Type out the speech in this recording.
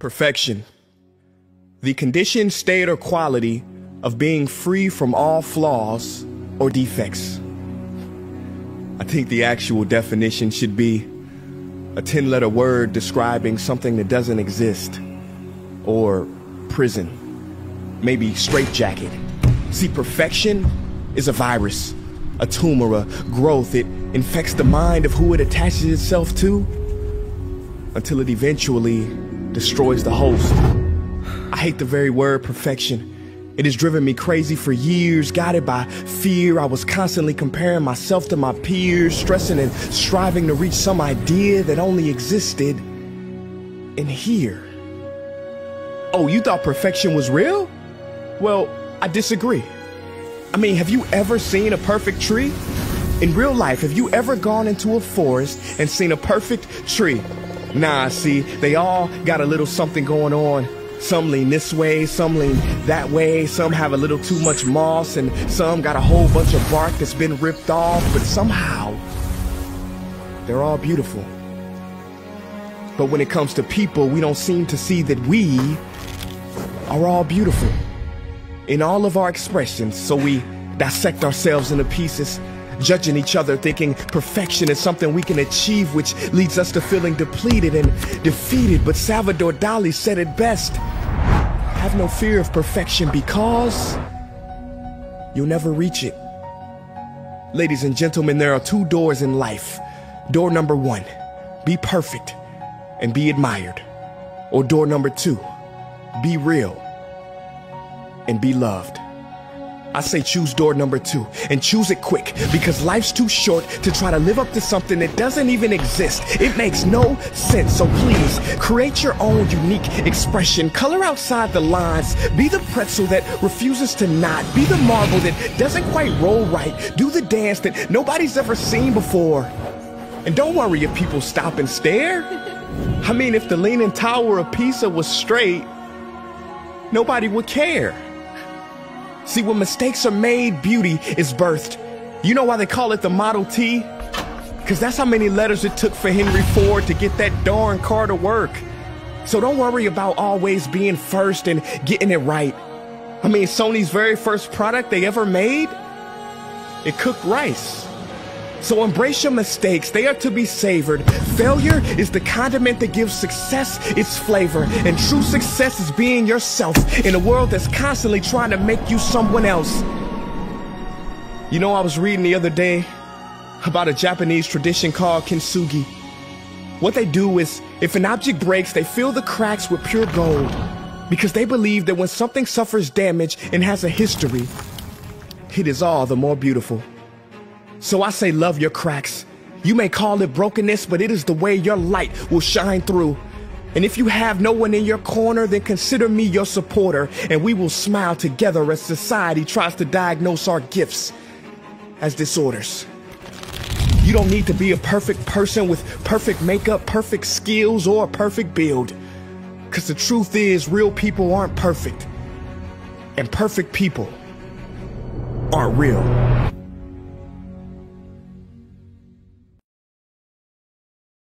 Perfection. The condition, state, or quality of being free from all flaws or defects. I think the actual definition should be a 10-letter word describing something that doesn't exist. Or prison. Maybe straitjacket. See, perfection is a virus, a tumor, a growth. It infects the mind of who it attaches itself to until it eventually destroys the host. I hate the very word perfection. It has driven me crazy for years, guided by fear. I was constantly comparing myself to my peers, stressing and striving to reach some idea that only existed in here. Oh, you thought perfection was real? Well, I disagree. I mean, have you ever seen a perfect tree? In real life, have you ever gone into a forest and seen a perfect tree? Nah, see, they all got a little something going on. Some lean this way, some lean that way, some have a little too much moss, and some got a whole bunch of bark that's been ripped off, but somehow, they're all beautiful. But when it comes to people, we don't seem to see that we are all beautiful in all of our expressions, so we dissect ourselves into pieces, judging each other, thinking perfection is something we can achieve, which leads us to feeling depleted and defeated. But Salvador Dali said it best: have no fear of perfection, because you'll never reach it. Ladies and gentlemen, there are two doors in life. Door number one, be perfect and be admired. Or door number two, be real and be loved. I say choose door number two, and choose it quick, because life's too short to try to live up to something that doesn't even exist. It makes no sense. So please create your own unique expression. Color outside the lines. Be the pretzel that refuses to knot. Be the marble that doesn't quite roll right. Do the dance that nobody's ever seen before. And don't worry if people stop and stare. I mean, if the Leaning Tower of Pisa was straight, nobody would care. See, when mistakes are made, beauty is birthed. You know why they call it the Model T? Because that's how many letters it took for Henry Ford to get that darn car to work. So don't worry about always being first and getting it right. I mean, Sony's very first product they ever made, it cooked rice. So embrace your mistakes, they are to be savored. Failure is the condiment that gives success its flavor. And true success is being yourself in a world that's constantly trying to make you someone else. You know, I was reading the other day about a Japanese tradition called kintsugi. What they do is, if an object breaks, they fill the cracks with pure gold, because they believe that when something suffers damage and has a history, it is all the more beautiful. So I say love your cracks. You may call it brokenness, but it is the way your light will shine through. And if you have no one in your corner, then consider me your supporter, and we will smile together as society tries to diagnose our gifts as disorders. You don't need to be a perfect person with perfect makeup, perfect skills, or a perfect build. Because the truth is, real people aren't perfect. And perfect people aren't real.